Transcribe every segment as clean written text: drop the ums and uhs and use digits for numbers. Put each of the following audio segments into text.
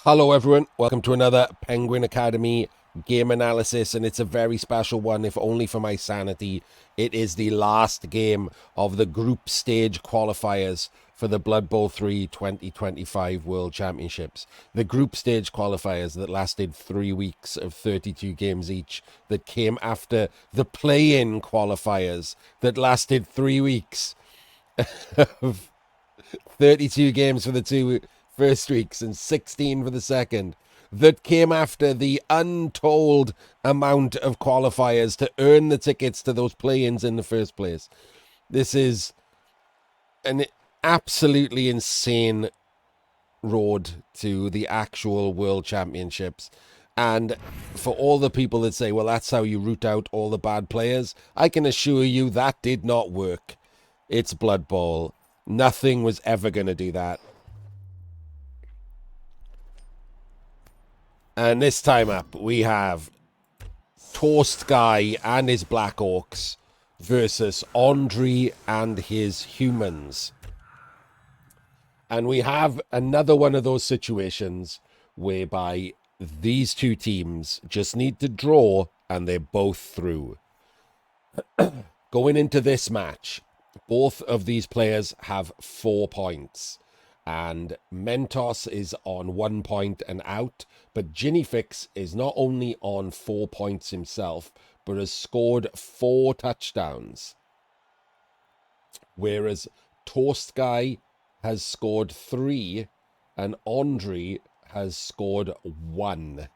Hello everyone, welcome to another Penguin Academy game analysis, and it's a very special one, if only for my sanity. It is the last game of the group stage qualifiers for the Blood Bowl 3 2025 World Championships. The group stage qualifiers that lasted 3 weeks of 32 games each, that came after the play-in qualifiers that lasted 3 weeks of 32 games for the two first weeks and 16 for the second, that came after the untold amount of qualifiers to earn the tickets to those play-ins in the first place. This is an absolutely insane road to the actual World Championships. And for all the people that say, well, that's how you root out all the bad players, I can assure you that did not work. It's Blood Bowl. Nothing was ever going to do that. And this time up, we have Toastguy and his Black Orcs versus Andriy and his humans. And we have another one of those situations whereby these two teams just need to draw and they're both through. Going into this match, both of these players have 4 points. And Mentos is on 1 point and out, but Ginnyfix is not only on 4 points himself, but has scored 4 touchdowns. Whereas Toastguy has scored 3, and Andriy has scored 1.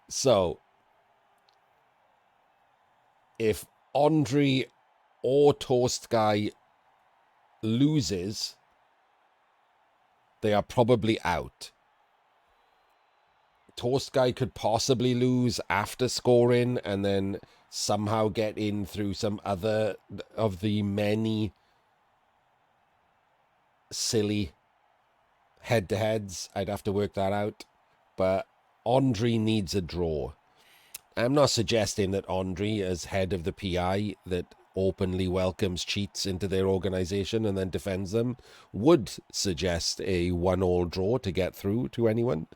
So, if Andriy or Toastguy loses, they are probably out. Toastguy could possibly lose after scoring and then somehow get in through some other of the many silly head-to-heads. I'd have to work that out. But Andriy needs a draw. I'm not suggesting that Andriy, as head of the PI, that openly welcomes cheats into their organization and then defends them, would suggest a 1-1 draw to get through to anyone.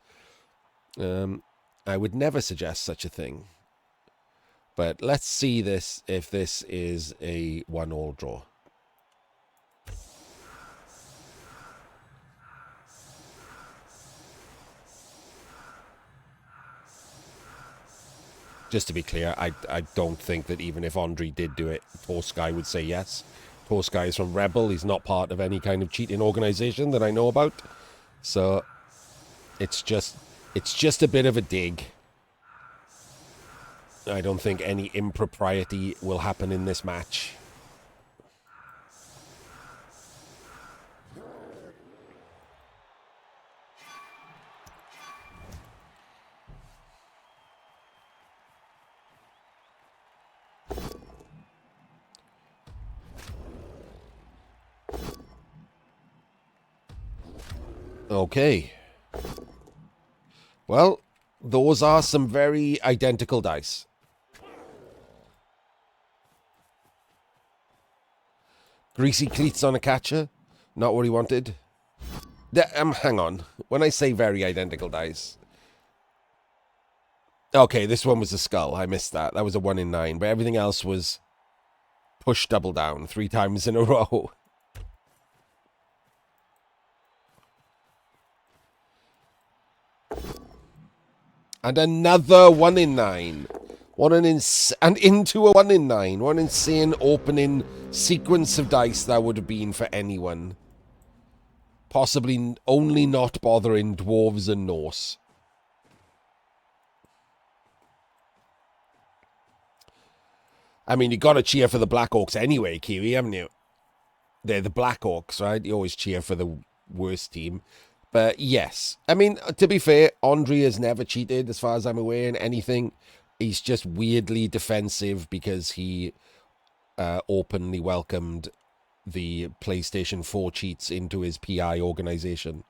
I would never suggest such a thing. But let's see this, if this is a 1-1 draw. Just to be clear, I don't think that even if Andriy did do it, Toastguy would say yes. Toastguy is from Rebel. He's not part of any kind of cheating organization that I know about. So it's just a bit of a dig. I don't think any impropriety will happen in this match. Okay. Well, those are some very identical dice. Greasy cleats on a catcher. Not what he wanted. Hang on. When I say very identical dice... Okay, this one was a skull. I missed that. That was a 1 in 9. But everything else was push double down 3 times in a row. And another 1 in 9. And into a 1 in 9. What an insane opening sequence of dice that would have been for anyone. Possibly only not bothering dwarves and Norse. I mean, you got to cheer for the Black Orcs anyway, Kiwi, haven't you? They're the Black Orcs, right? You always cheer for the worst team. But yes, I mean, to be fair, Andriy has never cheated as far as I'm aware in anything. He's just weirdly defensive because he openly welcomed the PlayStation 4 cheats into his PI organization.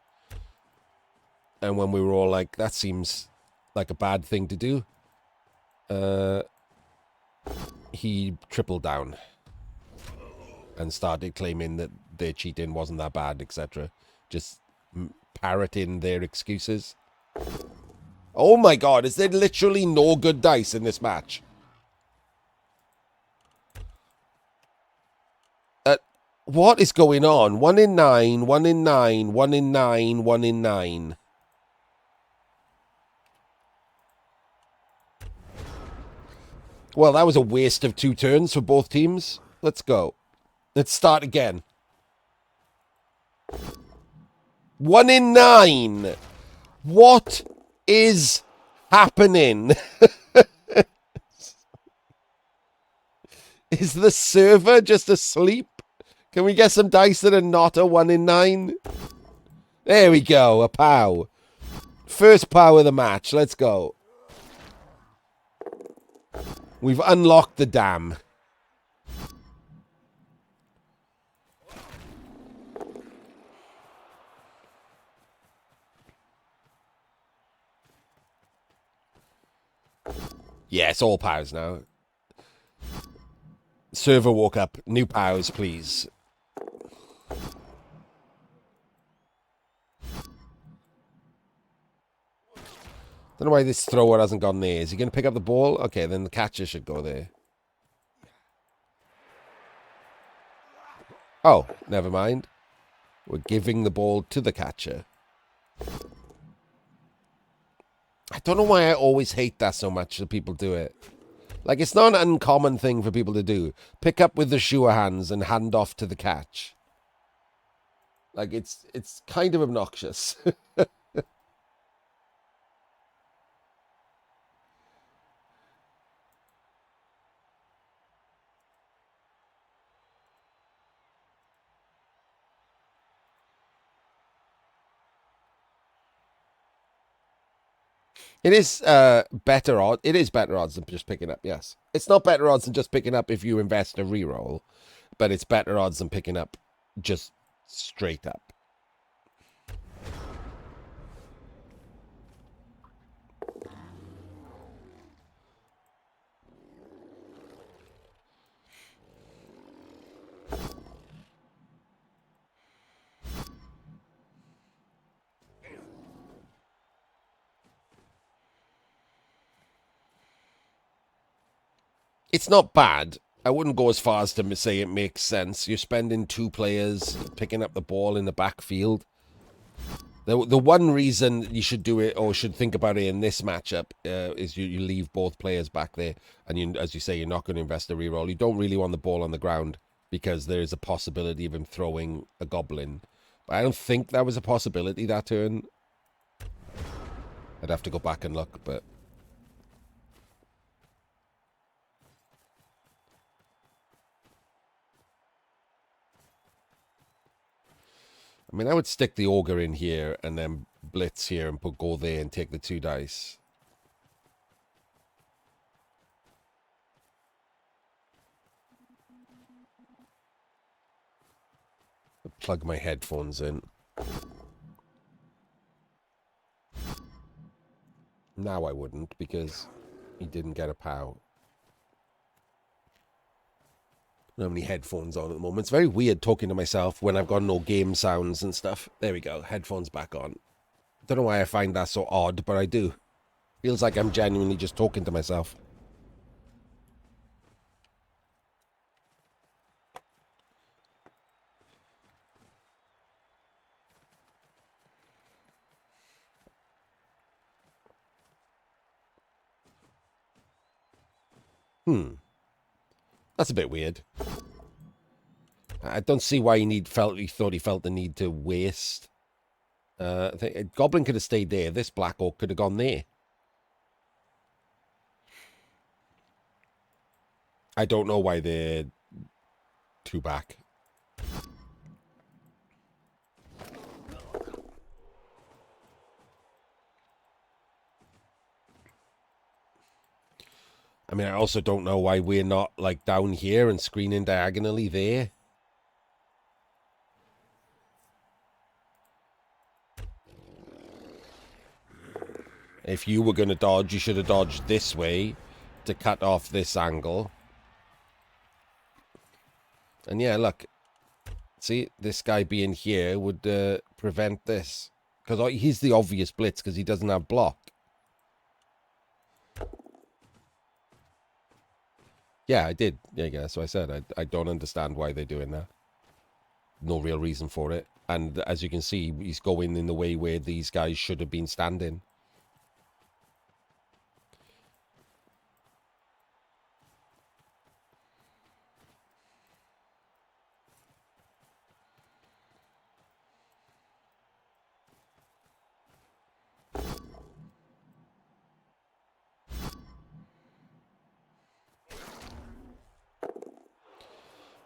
And when we were all like, that seems like a bad thing to do, he tripled down and started claiming that their cheating wasn't that bad, etc. Just parroting their excuses. Oh my god, is there literally no good dice in this match? What is going on? 1 in 9, 1 in 9, 1 in 9, 1 in 9. Well, that was a waste of 2 turns for both teams. Let's go. Let's start again. 1 in 9. What is happening? Is the server just asleep? Can we get some dice that are not a 1 in 9? There we go, a pow. First pow of the match, let's go. We've unlocked the dam. Yeah, it's all pows now. Server woke up. New pows, please. Don't know why this thrower hasn't gone there. Is he going to pick up the ball? Okay, then the catcher should go there. Oh, never mind. We're giving the ball to the catcher. I don't know why I always hate that so much that people do it. Like, it's not an uncommon thing for people to do. Pick up with the sure hands and hand off to the catch. Like, it's kind of obnoxious. It is better odds. It is better odds than just picking up, yes. It's not better odds than just picking up if you invest a reroll, but it's better odds than picking up just straight up. It's not bad. I wouldn't go as far as to say it makes sense. You're spending 2 players picking up the ball in the backfield. The one reason you should do it or should think about it in this matchup is you leave both players back there. And you, as you say, you're not going to invest a reroll. You don't really want the ball on the ground because there is a possibility of him throwing a goblin. But I don't think that was a possibility that turn. I'd have to go back and look, but... I mean, I would stick the ogre in here and then blitz here and go there and take the 2 dice. Plug my headphones in. Now I wouldn't because he didn't get a pow. I don't have any headphones on at the moment. It's very weird talking to myself when I've got no game sounds and stuff. There we go. Headphones back on. Don't know why I find that so odd, but I do. Feels like I'm genuinely just talking to myself. That's a bit weird. I don't see why he thought he felt the need to waste. I think a goblin could have stayed there. This black orc could have gone there. I don't know why they're 2 back. I mean, I also don't know why we're not, like, down here and screening diagonally there. If you were going to dodge, you should have dodged this way to cut off this angle. And yeah, look. See, this guy being here would prevent this. Because he's the obvious blitz because he doesn't have block. Yeah, I did. Yeah, that's what I said. I don't understand why they're doing that. No real reason for it. And as you can see, he's going in the way where these guys should have been standing.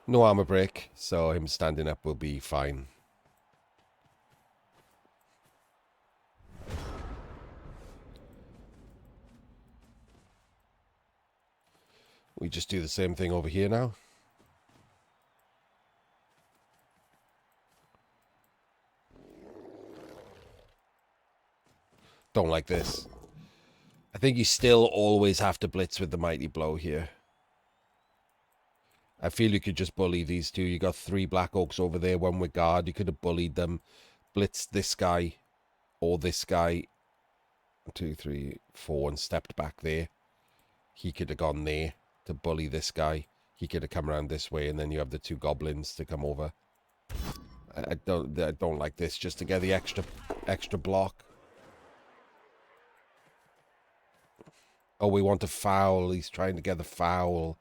No armor break, so him standing up will be fine. We just do the same thing over here now. Don't like this. I think you still always have to blitz with the mighty blow here. I feel you could just bully these two. You got 3 Black Orcs over there, 1 with guard. You could have bullied them, blitzed this guy or this guy. 2, 3, 4, and stepped back there. He could have gone there to bully this guy. He could have come around this way, and then you have the 2 goblins to come over. I don't like this. Just to get the extra block. Oh, we want a foul. He's trying to get the foul.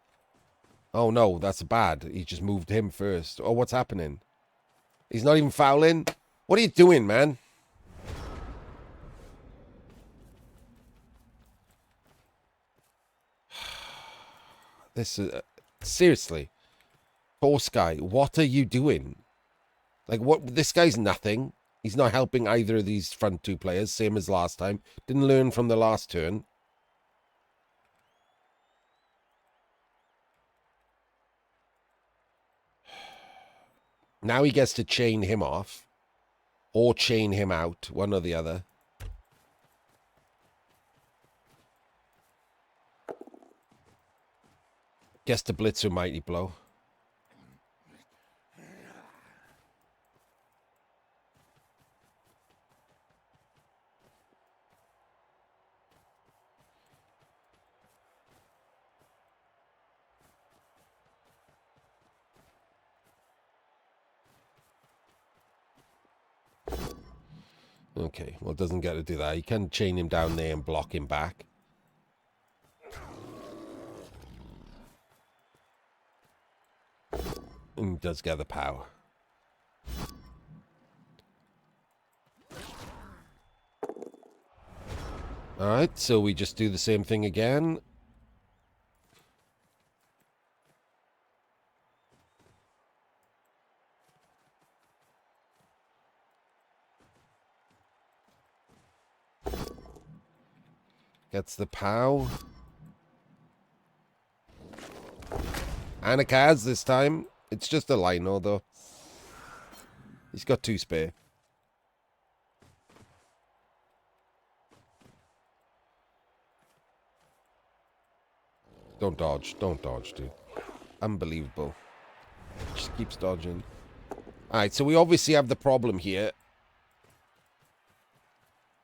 Oh, no, that's bad. He just moved him first. Oh, what's happening? He's not even fouling? What are you doing, man? This is... seriously. Toastguy, what are you doing? Like, what? This guy's nothing. He's not helping either of these front 2 players, same as last time. Didn't learn from the last turn. Now he gets to chain him off. Or chain him out. One or the other. Gets to blitz with mighty blow. Okay, well, doesn't get to do that. You can chain him down there and block him back. And he does get the power. Alright, so we just do the same thing again. Gets the POW. And a Kaz this time. It's just a Lino, though. He's got 2 spare. Don't dodge. Don't dodge, dude. Unbelievable. Just keeps dodging. Alright, so we obviously have the problem here.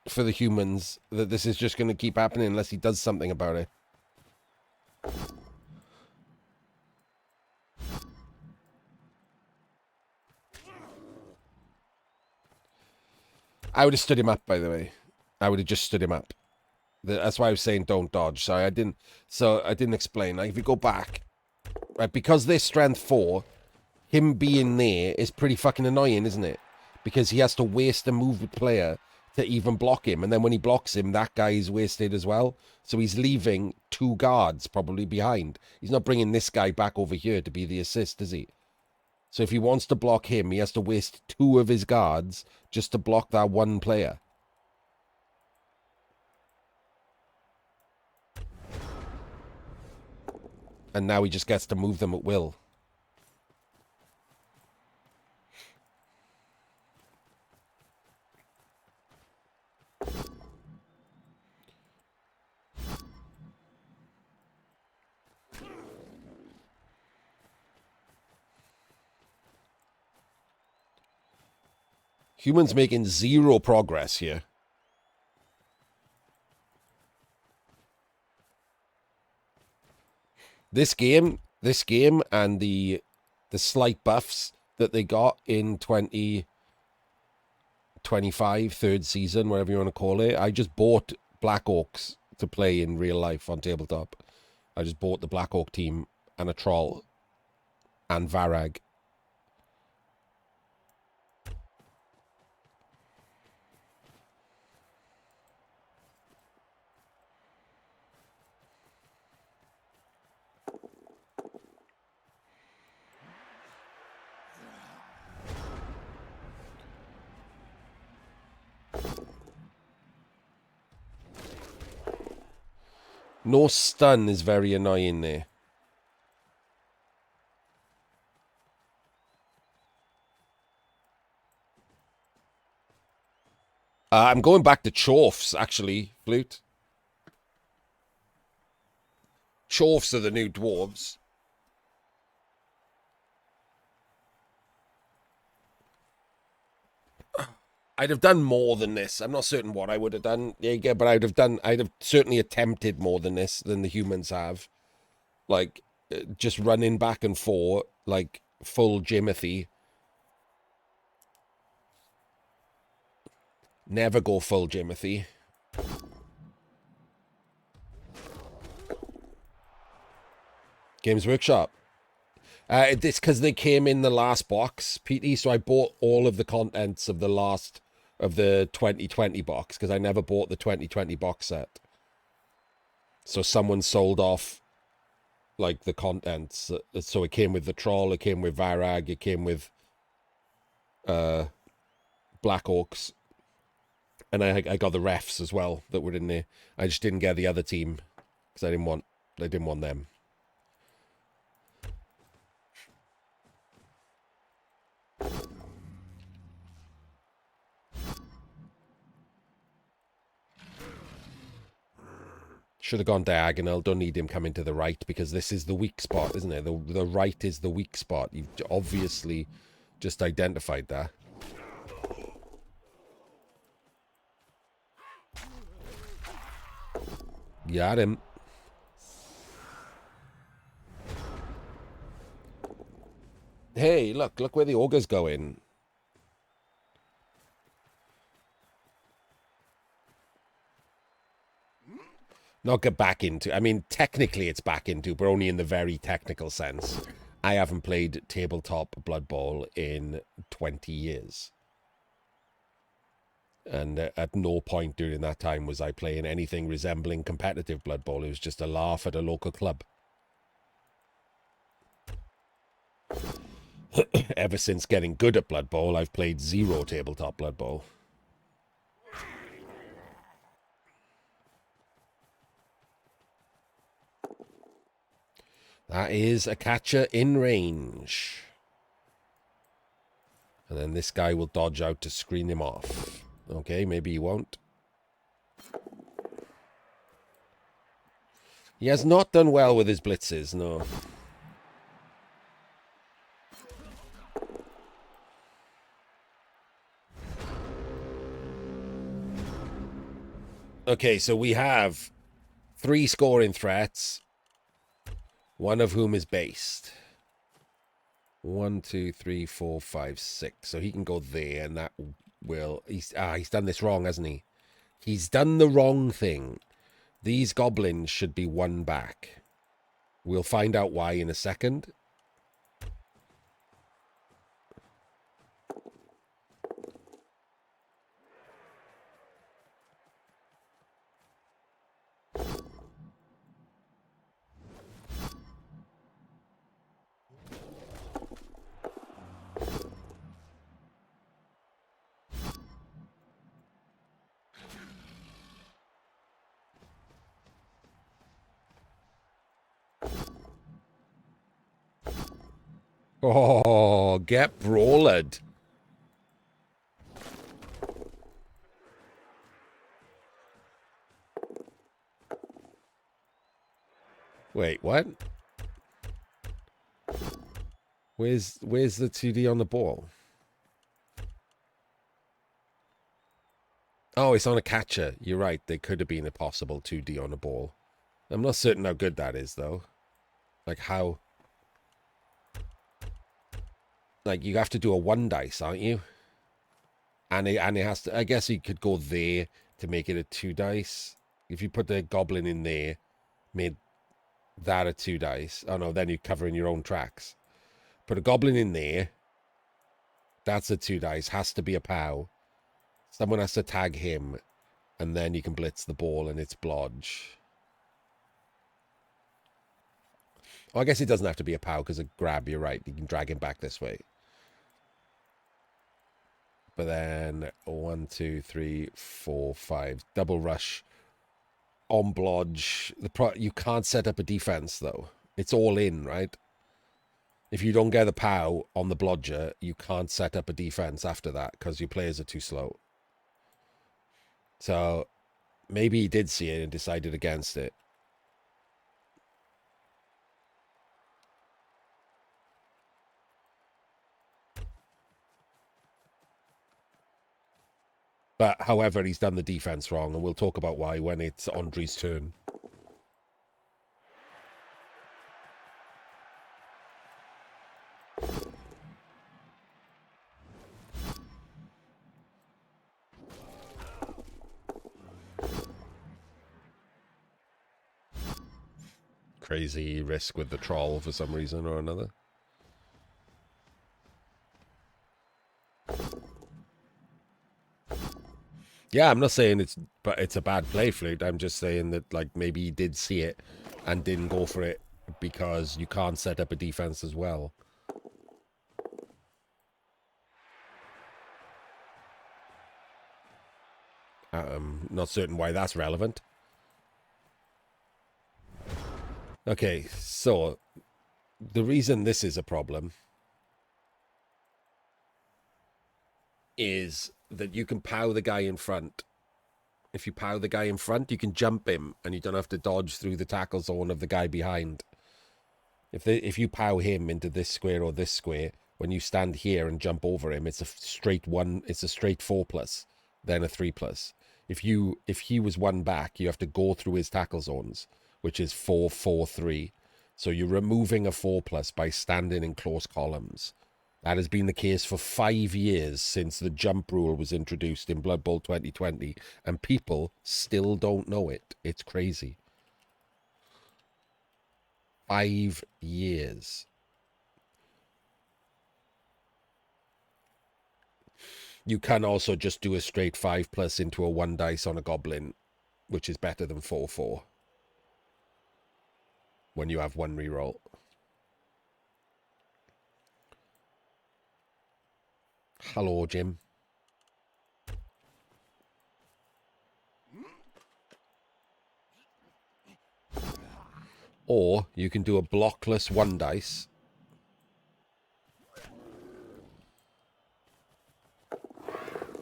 For the humans. That this is just going to keep happening unless he does something about it. I would have stood him up, by the way. I would have just stood him up. That's why I was saying don't dodge. Sorry, I didn't explain. Like, if you go back, right, because they're strength 4, him being there is pretty fucking annoying, isn't it? Because he has to waste a move player to even block him, and then when he blocks him, that guy is wasted as well. So he's leaving 2 guards probably behind. He's not bringing this guy back over here to be the assist, is he? So if he wants to block him, he has to waste 2 of his guards just to block that 1 player. And now he just gets to move them at will. Humans making zero progress here. This game and the slight buffs that they got in 2025, third season, whatever you want to call it. I just bought Black Orcs to play in real life on tabletop. I just bought the Black Orc team and a troll and Varag. No stun is very annoying there. I'm going back to Chorfs, actually, Flute. Chorfs are the new dwarves. I'd have done more than this. I'm not certain what I would have I'd have certainly attempted more than this than the humans have. Like, just running back and forth, like, full Jimothy. Never go full Jimothy. Games Workshop. It's because they came in the last box, Petey, so I bought all of the contents of the 2020 box, because I never bought the 2020 box set. So someone sold off, like, the contents. So it came with the Troll, it came with Varag, it came with Black Orcs. And I got the refs as well that were in there. I just didn't get the other team, because I didn't want them. Should have gone diagonal. Don't need him coming to the right, because this is the weak spot, isn't it? The right is the weak spot. You've obviously just identified that. Got him. Hey, look where the ogre's going. Not get back into. I mean, technically it's back into, but only in the very technical sense. I haven't played tabletop Blood Bowl in 20 years. And at no point during that time was I playing anything resembling competitive Blood Bowl. It was just a laugh at a local club. Ever since getting good at Blood Bowl, I've played zero tabletop Blood Bowl. That is a catcher in range. And then this guy will dodge out to screen him off. Okay, maybe he won't. He has not done well with his blitzes, no. Okay, so we have 3 scoring threats, one of whom is based. 1, 2, 3, 4, 5, 6. So he can go there, and that will... He's done this wrong, hasn't he? He's done the wrong thing. These goblins should be 1 back. We'll find out why in a second. Oh, get brawled. Wait, what? Where's the 2D on the ball? Oh, it's on a catcher. You're right. There could have been a possible 2D on a ball. I'm not certain how good that is, though. Like, how... Like, you have to do a 1 dice, aren't you? And it has to... I guess you could go there to make it a 2 dice. If you put the goblin in there, made that a 2 dice. Oh, no, then you're covering your own tracks. Put a goblin in there. That's a 2 dice. Has to be a POW. Someone has to tag him. And then you can blitz the ball and it's blodge. Oh, I guess it doesn't have to be a POW because a grab, you're right. You can drag him back this way. But then 1, 2, 3, 4, 5. Double rush on blodge. You can't set up a defense, though. It's all in, right? If you don't get the POW on the blodger, you can't set up a defense after that because your players are too slow. So maybe he did see it and decided against it. But however, he's done the defense wrong, and we'll talk about why when it's Andriy's turn. Crazy risk with the troll for some reason or another. Yeah, I'm not saying it's a bad play, Flute. I'm just saying that, like, maybe he did see it and didn't go for it because you can't set up a defense as well. Not certain why that's relevant. Okay, so the reason this is a problem is that you can POW the guy in front. If you POW the guy in front, you can jump him and you don't have to dodge through the tackle zone of the guy behind. If you POW him into this square or this square, when you stand here and jump over him, it's a straight 4+, then a 3+. If he was 1 back, you have to go through his tackle zones, which is 4, 4, 3. So you're removing a 4+ by standing in close columns. That has been the case for 5 years since the jump rule was introduced in Blood Bowl 2020, and people still don't know it. It's crazy. 5 years. You can also just do a straight 5+ into a 1 dice on a goblin, which is better than 4, 4. When you have 1 reroll. Hello, Jim. Or you can do a blockless 1 dice.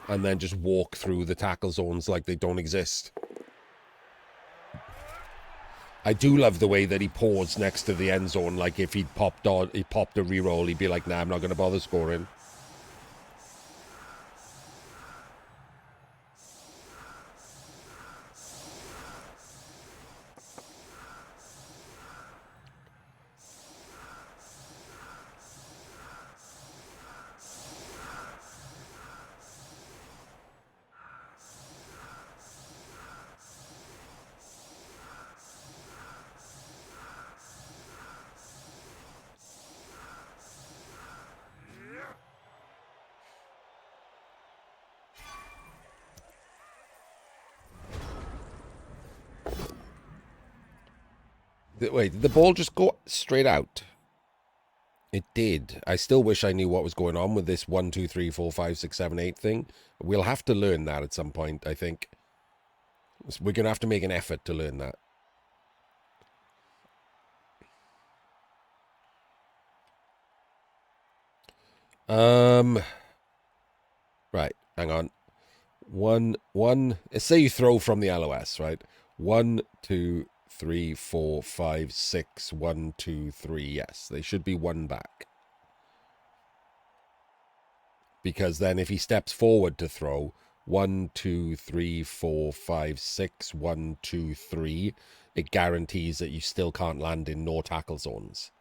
And then just walk through the tackle zones like they don't exist. I do love the way that he paused next to the end zone. Like if he popped a reroll, he'd be like, nah, I'm not going to bother scoring. Wait, did the ball just go straight out? It did. I still wish I knew what was going on with this 1, 2, 3, 4, 5, 6, 7, 8 thing. We'll have to learn that at some point, I think. We're going to have to make an effort to learn that. Right, hang on. One. Let's say you throw from the LOS, right? 1, 2, 3, 4, 5, 6. 1, 2, 3. Yes, they should be 1 back. Because then if he steps forward to throw, 1, 2, 3, 4, 5, 6, 1, 2, 3, it guarantees that you still can't land in no tackle zones.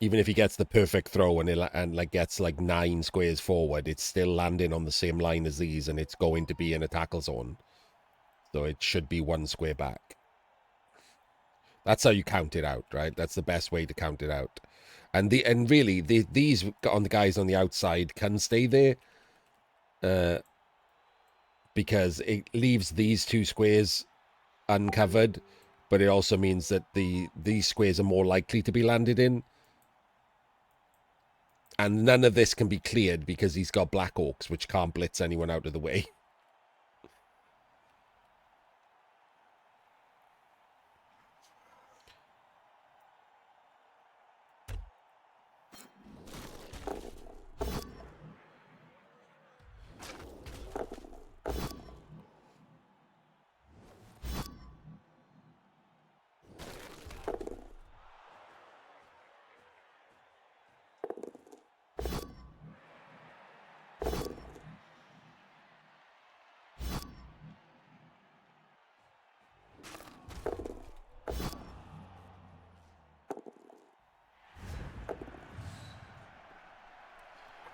Even if he gets the perfect throw and like gets like 9 squares forward, it's still landing on the same line as these, and it's going to be in a tackle zone. So it should be 1 square back. That's how you count it out, right? That's the best way to count it out. And really these on the guys on the outside can stay there, because it leaves these 2 squares uncovered, but it also means that these squares are more likely to be landed in. And none of this can be cleared because he's got Black Orcs, which can't blitz anyone out of the way.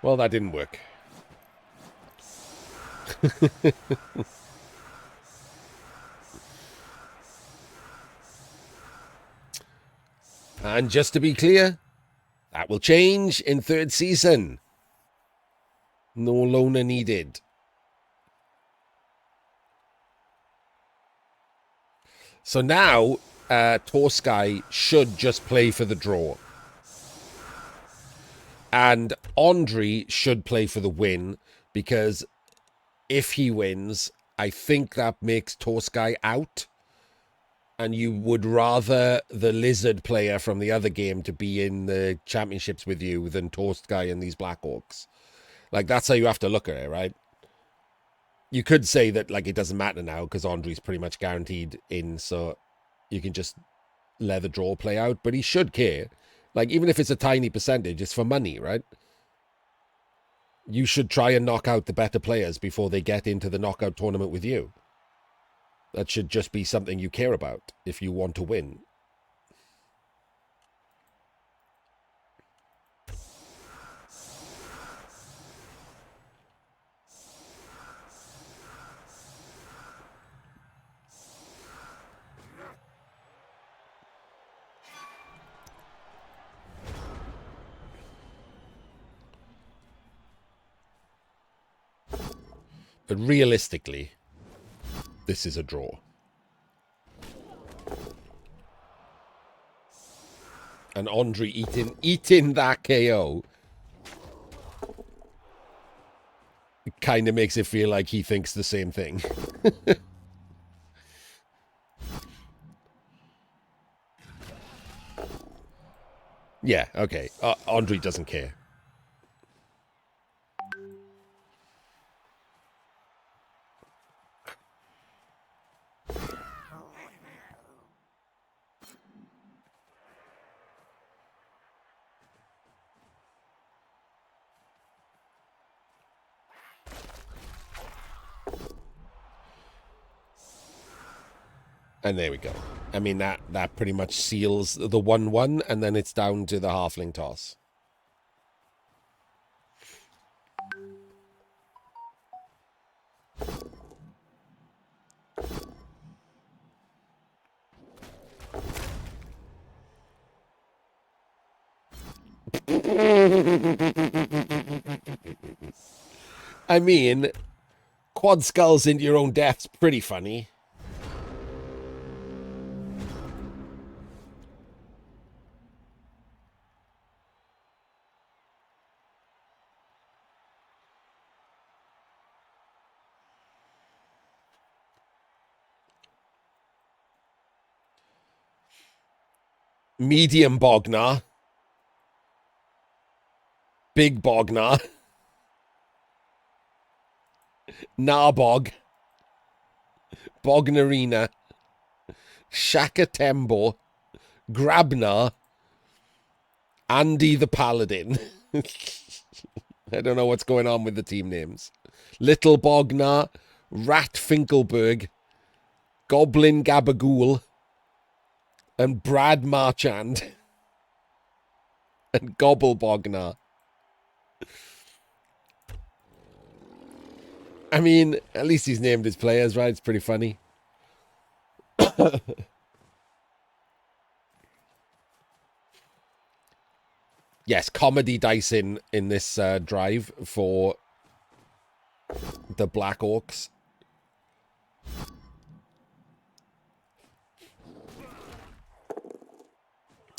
Well, that didn't work. And just to be clear, that will change in 3rd season. No loner needed. So now, Toastguy should just play for the draw. And Andriy should play for the win, because if he wins, I think that makes Toastguy out. And you would rather the lizard player from the other game to be in the championships with you than Toastguy and these Black Orcs. Like, that's how you have to look at it, right? You could say that, like, it doesn't matter now because Andriy's pretty much guaranteed in, so you can just let the draw play out. But he should care. Like, even if it's a tiny percentage, it's for money, right? You should try and knock out the better players before they get into the knockout tournament with you. That should just be something you care about if you want to win. But realistically, this is a draw. And Andriy eating that KO kind of makes it feel like he thinks the same thing. Yeah, okay. Andriy doesn't care. And there we go. I mean, that pretty much seals the 1-1, and then it's down to the halfling toss. I mean, quad skulls into your own death's pretty funny. Medium Bognar. Big Bognar. Narbog. Bognarina. Shakatembo. Grabnar. Andy the Paladin. I don't know what's going on with the team names. Little Bognar, Rat Finkelberg, Goblin Gabagool, and Brad Marchand, and Gobble Bognar. I mean, at least he's named his players, right? It's pretty funny. Yes, comedy dice in this drive for the Black Orcs.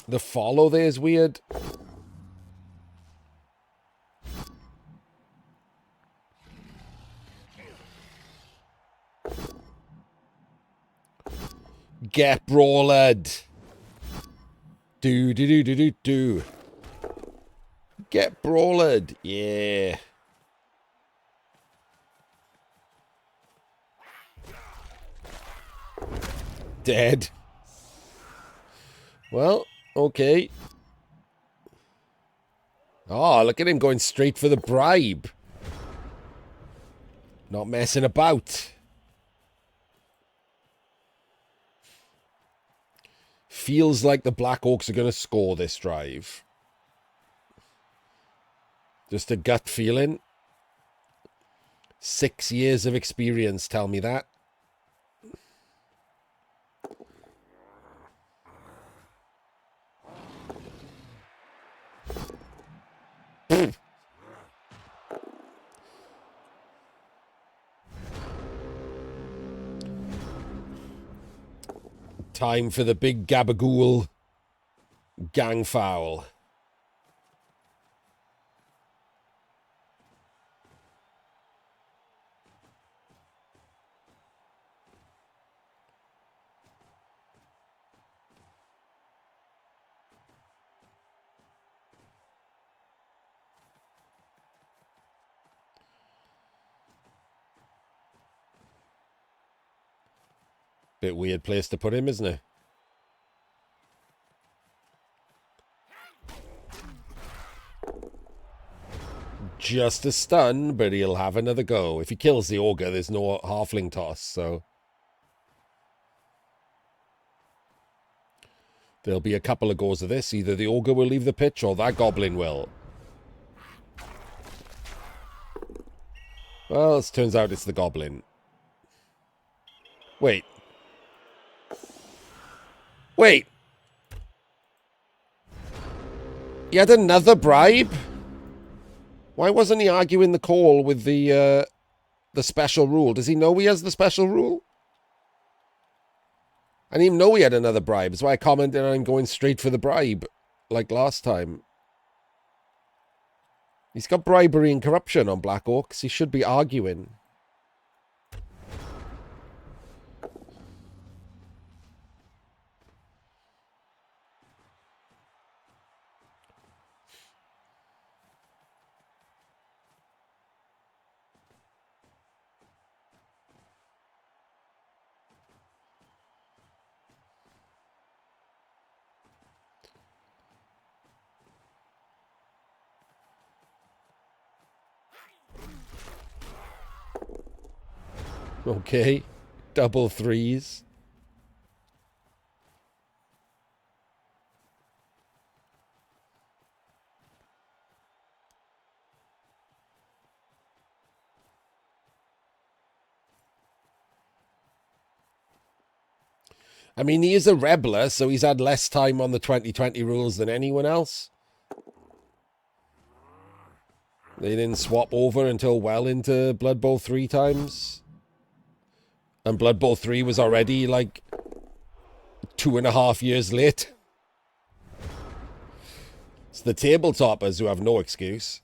The follow there is weird. Get brawled. Do. Get brawled. Yeah. Dead. Well, okay. Oh, look at him going straight for the bribe. Not messing about. Feels like the Black Orcs are going to score this drive. Just a gut feeling. 6 years of experience tell me that. Time for the big Gabagool gang foul. Bit weird place to put him, isn't it? Just a stun, but he'll have another go. If he kills the Ogre, there's no halfling toss, so... There'll be a couple of goes of this. Either the Ogre will leave the pitch, or that Goblin will. Well, it turns out it's the Goblin. Wait. Wait. He had another bribe? Why wasn't he arguing the call with the special rule? Does he know he has the special rule? I didn't even know he had another bribe. That's why I commented on him going straight for the bribe, like last time. He's got bribery and corruption on Black Orcs. He should be arguing. Okay. Double threes. I mean, he is a Rebler, so he's had less time on the 2020 rules than anyone else. They didn't swap over until well into Blood Bowl 3 times. And Blood Bowl 3 was already, like, 2.5 years late. It's the tabletoppers who have no excuse.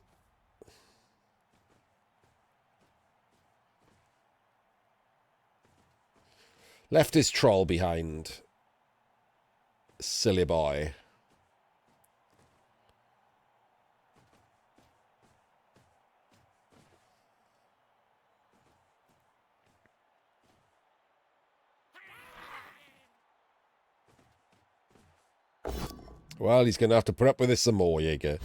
Left his troll behind. Silly boy. Well, he's going to have to put up with this some more, Jaeger.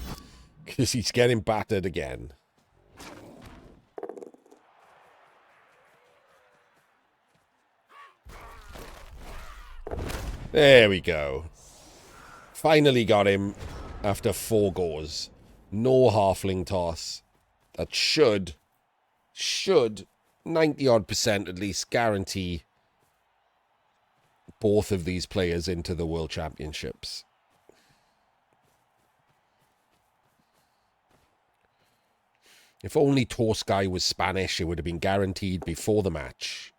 Because he's getting battered again. There we go. Finally got him after 4 goes. No halfling toss. That should 90-odd% at least guarantee both of these players into the World Championships. If only Toastguy was Spanish, it would have been guaranteed before the match.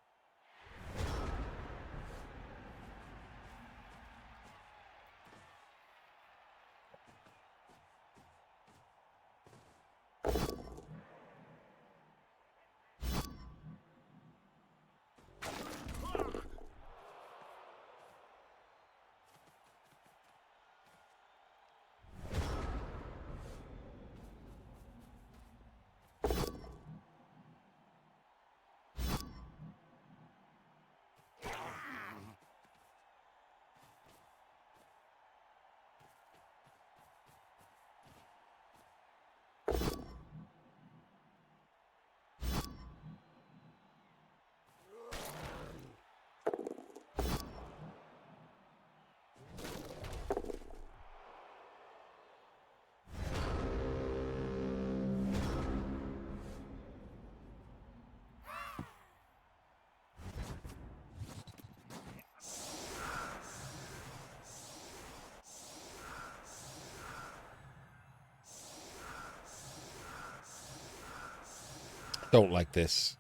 Don't like this.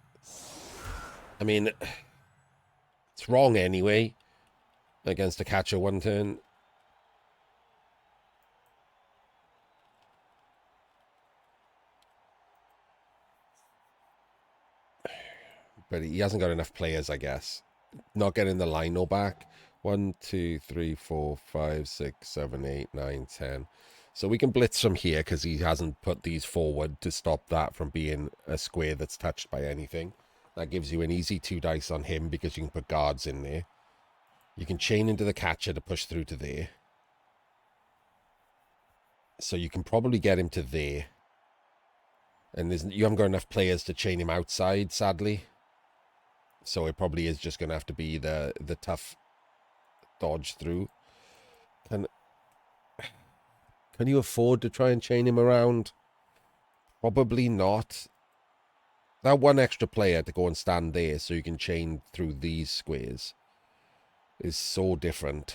I mean, it's wrong anyway. Against a catcher 1 turn. But he hasn't got enough players, I guess. Not getting the lino back. 1, 2, 3, 4, 5, 6, 7, 8, 9, 10. So we can blitz from here because he hasn't put these forward to stop that from being a square that's touched by anything. That gives you an easy 2 dice on him because you can put guards in there. You can chain into the catcher to push through to there. So you can probably get him to there. And you haven't got enough players to chain him outside, sadly. So it probably is just going to have to be the tough dodge through. Can you afford to try and chain him around? Probably not. That 1 extra player to go and stand there so you can chain through these squares is so different.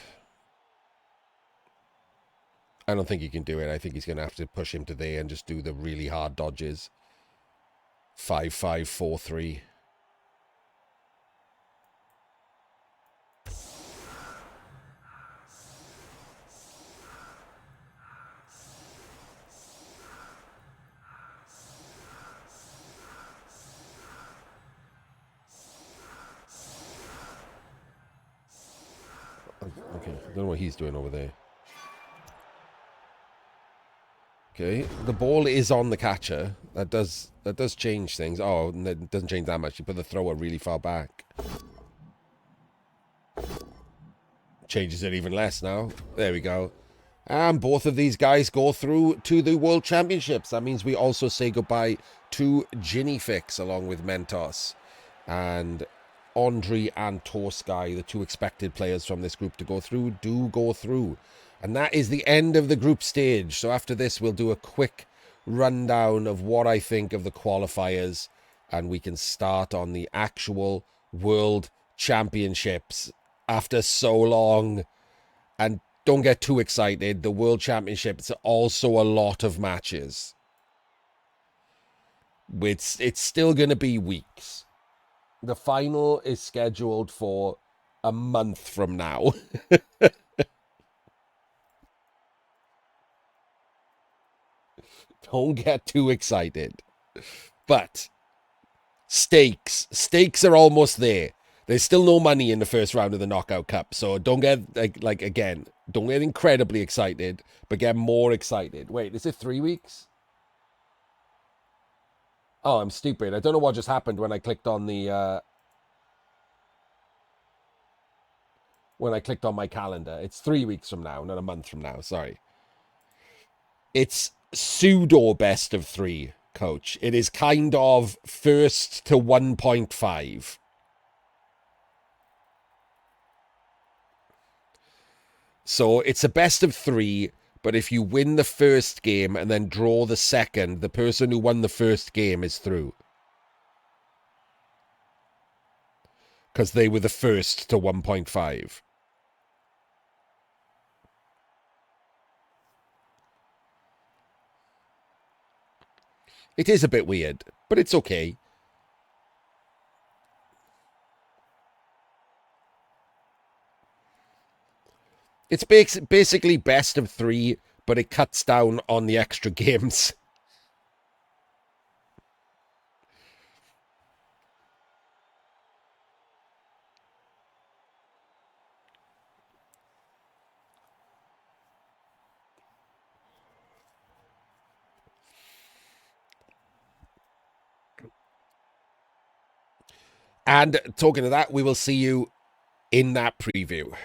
I don't think he can do it. I think he's going to have to push him to there and just do the really hard dodges. 5, 5, 4, 3. Okay, I don't know what he's doing over there. Okay, the ball is on the catcher. That does change things. Oh, it doesn't change that much. You put the thrower really far back. Changes it even less now. There we go. And both of these guys go through to the World Championships. That means we also say goodbye to Ginnyfix along with Mentos. And Andriy and Toastguy, the 2 expected players from this group to go through, do go through. And that is the end of the group stage. So after this, we'll do a quick rundown of what I think of the qualifiers. And we can start on the actual World Championships after so long. And don't get too excited. The World Championships are also a lot of matches. It's still going to be weeks. The final is scheduled for a month from now. Don't get too excited. But stakes are almost there. There's still no money in the first round of the Knockout Cup, so don't get, again, don't get incredibly excited, but get more excited. Wait, is it 3 weeks? Oh, I'm stupid. I don't know what just happened when I clicked on the, when I clicked on my calendar. It's 3 weeks from now, not a month from now, sorry. It's pseudo best of 3, coach. It is kind of first to 1.5. So it's a best of 3, but if you win the first game and then draw the second, the person who won the first game is through. Because they were the first to 1.5. It is a bit weird, but it's okay. It's basically best of 3, but it cuts down on the extra games. And talking of that, we will see you in that preview.